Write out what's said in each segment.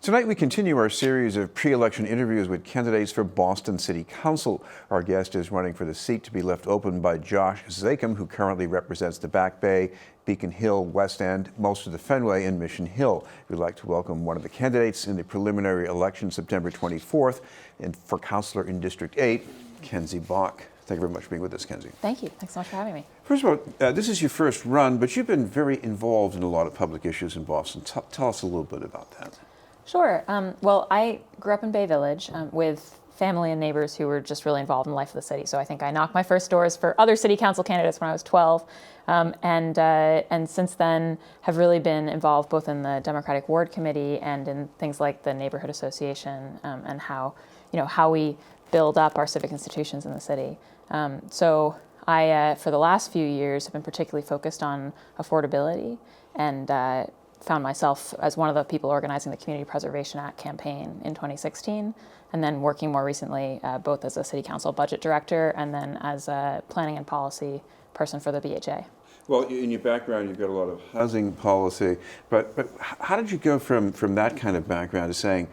Tonight we continue our series of pre-election interviews with candidates for Boston City Council. Our guest is running for the seat to be left open by Josh Zakim, who currently represents the Back Bay, Beacon Hill, West End, most of the Fenway, and Mission Hill. We'd like to welcome one of the candidates in the preliminary election September 24th and for councillor in District 8, Kenzie Bok. Thank you very much for being with us, Kenzie. Thank you. Thanks so much for having me. First of all, this is your first run, but you've been very involved in a lot of public issues in Boston. Tell us a little bit about that. Sure. Well, I grew up in Bay Village with family and neighbors who were just really involved in the life of the city. So I think I knocked my first doors for other city council candidates when I was 12, and since then have really been involved both in the Democratic Ward Committee and in things like the Neighborhood Association and how we build up our civic institutions in the city. So I, for the last few years, have been particularly focused on affordability and found myself as one of the people organizing the Community Preservation Act campaign in 2016, and then working more recently both as a city council budget director and then as a planning and policy person for the BHA. Well, in your background, you've got a lot of housing policy, but how did you go from that kind of background to saying,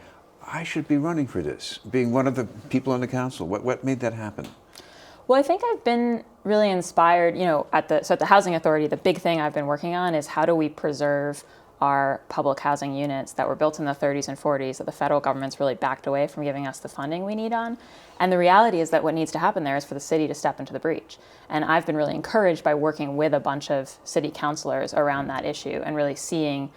I should be running for this, being one of the people on the council? What made that happen? Well, I think I've been really inspired, at the Housing Authority, the big thing I've been working on is how do we preserve our public housing units that were built in the 30s and 40s that the federal government's really backed away from giving us the funding we need on. And the reality is that what needs to happen there is for the city to step into the breach. And I've been really encouraged by working with a bunch of city councilors around that issue and really seeing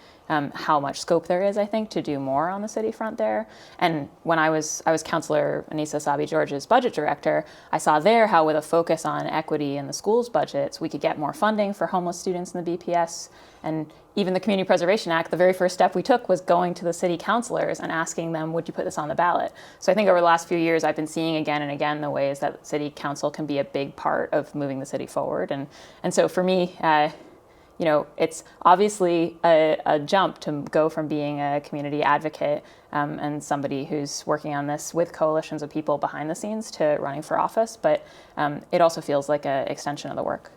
how much scope there is, I think, to do more on the city front there. And when I was Councillor Anissa Sabi-George's budget director, I saw there how with a focus on equity in the schools' budgets, we could get more funding for homeless students in the BPS. And even the Community Preservation Act, the very first step we took was going to the city councilors and asking them, would you put this on the ballot? So I think over the last few years, I've been seeing again and again the ways that city council can be a big part of moving the city forward. And so for me, it's obviously a jump to go from being a community advocate and somebody who's working on this with coalitions of people behind the scenes to running for office, but it also feels like an extension of the work.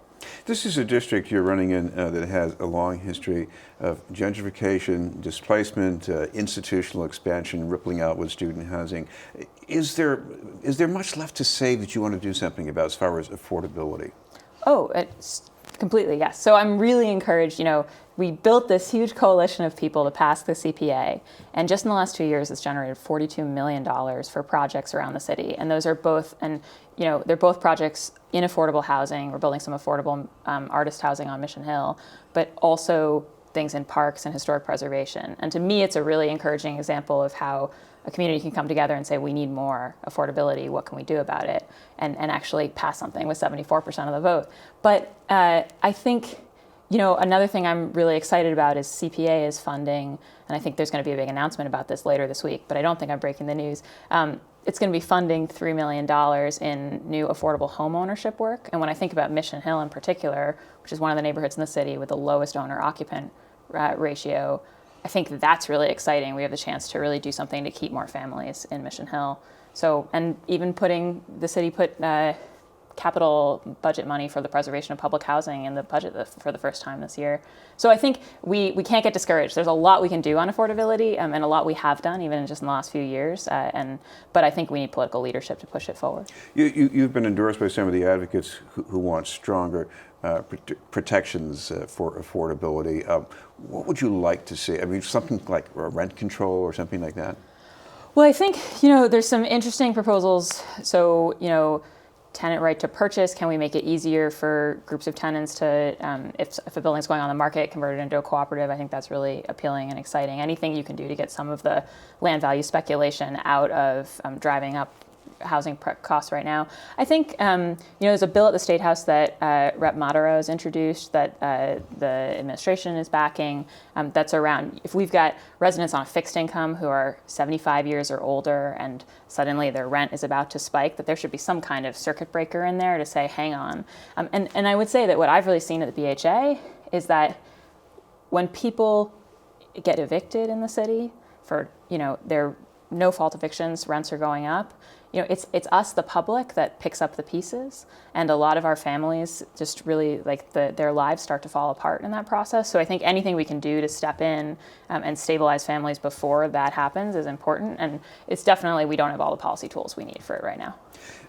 This is a district you're running in that has a long history of gentrification, displacement, institutional expansion, rippling out with student housing. Is there much left to say that you want to do something about as far as affordability? Oh, it's completely, yes. So I'm really encouraged, we built this huge coalition of people to pass the CPA, and just in the last 2 years, it's generated $42 million for projects around the city. And those are both, they're both projects in affordable housing. We're building some affordable artist housing on Mission Hill, but also things in parks and historic preservation. And to me, it's a really encouraging example of how a community can come together and say, we need more affordability, what can we do about it? And actually pass something with 74% of the vote. But I think, another thing I'm really excited about is CPA is funding, and I think there's going to be a big announcement about this later this week, but I don't think I'm breaking the news. It's going to be funding $3 million in new affordable home ownership work. And when I think about Mission Hill in particular, which is one of the neighborhoods in the city with the lowest owner-occupant ratio, I think that's really exciting. We have the chance to really do something to keep more families in Mission Hill. So, and even the city put capital budget money for the preservation of public housing in the budget for the first time this year. So I think we can't get discouraged. There's a lot we can do on affordability and a lot we have done even just in the last few years. But I think we need political leadership to push it forward. You've been endorsed by some of the advocates who want stronger protections for affordability. What would you like to see? I mean, something like rent control or something like that? Well, I think, there's some interesting proposals. So, tenant right to purchase, can we make it easier for groups of tenants to, if a building's going on the market, convert it into a cooperative? I think that's really appealing and exciting. Anything you can do to get some of the land value speculation out of driving up housing costs right now. I think, there's a bill at the State House that Rep. Maduro has introduced that the administration is backing that's around if we've got residents on a fixed income who are 75 years or older and suddenly their rent is about to spike, that there should be some kind of circuit breaker in there to say, hang on. And I would say that what I've really seen at the BHA is that when people get evicted in the city for, their no fault evictions, rents are going up, it's us, the public, that picks up the pieces, and a lot of our families just really their lives start to fall apart in that process. So I think anything we can do to step in and stabilize families before that happens is important, and it's definitely, we don't have all the policy tools we need for it right now.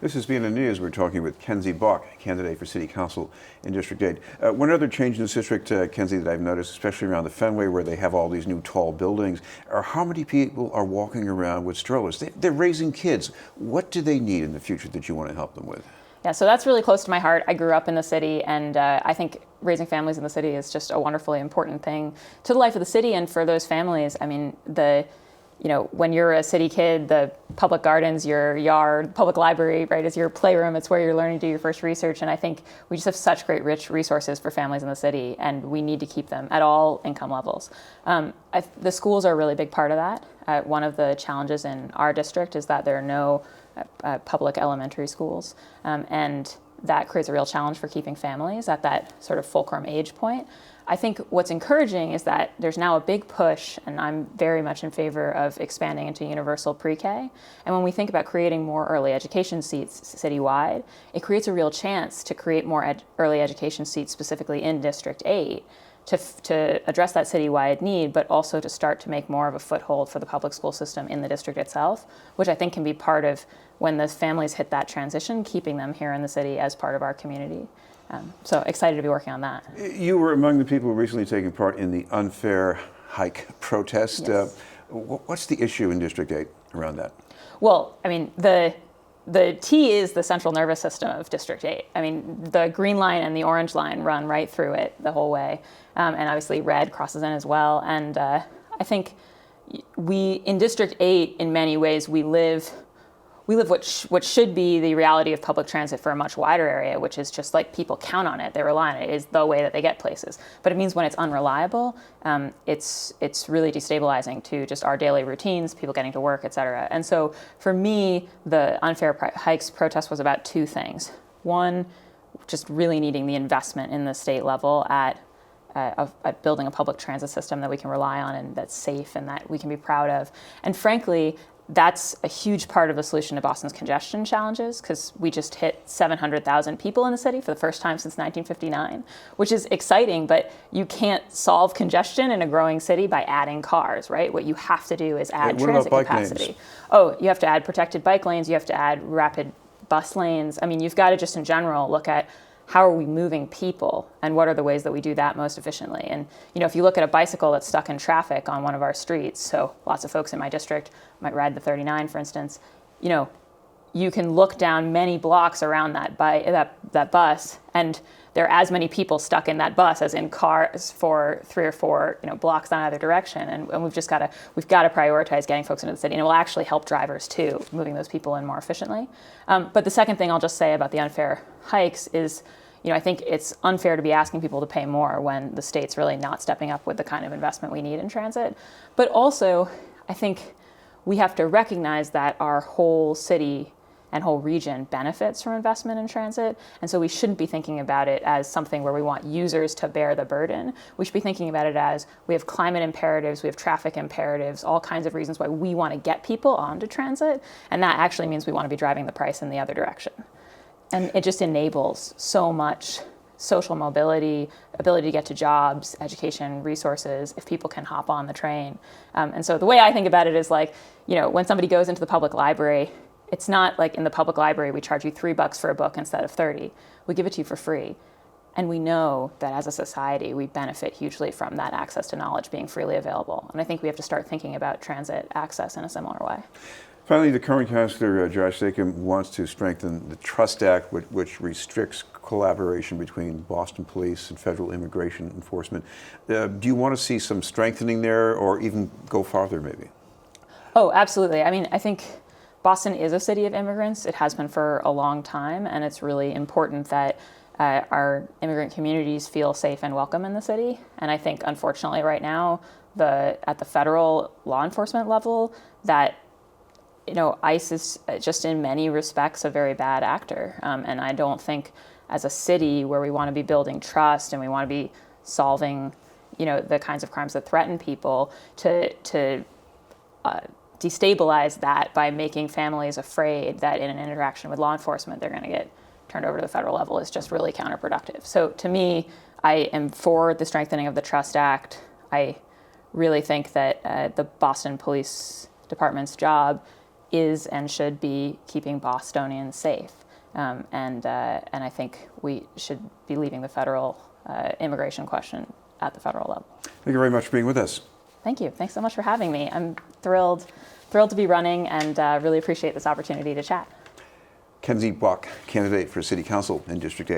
This has been the news. We're talking with Kenzie Bok, candidate for City Council in District 8. One other change in the district, Kenzie, that I've noticed, especially around the Fenway where they have all these new tall buildings, are how many people are walking around with strollers. They're raising kids. What do they need in the future that you want to help them with? Yeah, so that's really close to my heart. I grew up in the city, and I think raising families in the city is just a wonderfully important thing to the life of the city. And for those families, I mean, when you're a city kid, the public gardens, your yard, public library, right, is your playroom. It's where you're learning to do your first research. And I think we just have such great, rich resources for families in the city, and we need to keep them at all income levels. The schools are a really big part of that. One of the challenges in our district is that there are no public elementary schools, and that creates a real challenge for keeping families at that sort of fulcrum age point. I think what's encouraging is that there's now a big push, and I'm very much in favor of expanding into universal pre-K. And when we think about creating more early education seats citywide, it creates a real chance to create more early education seats specifically in District 8 to address that citywide need, but also to start to make more of a foothold for the public school system in the district itself, which I think can be part of when the families hit that transition, keeping them here in the city as part of our community. So excited to be working on that. You were among the people recently taking part in the unfair hike protest. Yes. What's the issue in District 8 around that? Well, I mean, the T is the central nervous system of District 8. I mean, the green line and the orange line run right through it the whole way. And obviously red crosses in as well. And I think in District 8, in many ways, we live what should be the reality of public transit for a much wider area, which is just like people count on it, they rely on it, is the way that they get places. But it means when it's unreliable, it's really destabilizing to just our daily routines, people getting to work, et cetera. And so for me, the unfair hikes protest was about two things. One, just really needing the investment in the state level at building a public transit system that we can rely on and that's safe and that we can be proud of. And frankly, that's a huge part of the solution to Boston's congestion challenges, because we just hit 700,000 people in the city for the first time since 1959, which is exciting, but you can't solve congestion in a growing city by adding cars, right? What you have to do is add transit capacity. Lanes? Oh, you have to add protected bike lanes, you have to add rapid bus lanes. I mean, you've got to just in general look at how are we moving people and what are the ways that we do that most efficiently. And if you look at a bicycle that's stuck in traffic on one of our streets, so lots of folks in my district might ride the 39, for instance, you can look down many blocks around that bus, and there are as many people stuck in that bus as in cars for 3 or 4 blocks in either direction. And we've got to prioritize getting folks into the city, and it will actually help drivers too, moving those people in more efficiently. But the second thing I'll just say about the unfair hikes is, I think it's unfair to be asking people to pay more when the state's really not stepping up with the kind of investment we need in transit. But also, I think we have to recognize that our whole city and whole region benefits from investment in transit. And so we shouldn't be thinking about it as something where we want users to bear the burden. We should be thinking about it as we have climate imperatives, we have traffic imperatives, all kinds of reasons why we want to get people onto transit. And that actually means we want to be driving the price in the other direction. And it just enables so much social mobility, ability to get to jobs, education, resources, if people can hop on the train. And so the way I think about it is when somebody goes into the public library, it's not like in the public library we charge you $3 for a book instead of 30. We give it to you for free. And we know that as a society, we benefit hugely from that access to knowledge being freely available. And I think we have to start thinking about transit access in a similar way. Finally, the current councilor, Josh Zakim, wants to strengthen the Trust Act, which restricts collaboration between Boston Police and federal immigration enforcement. Do you want to see some strengthening there, or even go farther, maybe? Oh, absolutely. I mean, I think Boston is a city of immigrants. It has been for a long time, and it's really important that our immigrant communities feel safe and welcome in the city. And I think, unfortunately, right now, at the federal law enforcement level, that ICE is just in many respects a very bad actor. And I don't think as a city where we want to be building trust and we want to be solving, the kinds of crimes that threaten people, to destabilize that by making families afraid that in an interaction with law enforcement they're going to get turned over to the federal level is just really counterproductive. So to me, I am for the strengthening of the Trust Act. I really think that the Boston Police Department's job is and should be keeping Bostonians safe. And I think we should be leaving the federal immigration question at the federal level. Thank you very much for being with us. Thank you. Thanks so much for having me. I'm thrilled to be running and really appreciate this opportunity to chat. Kenzie Bok, candidate for City Council in District 8.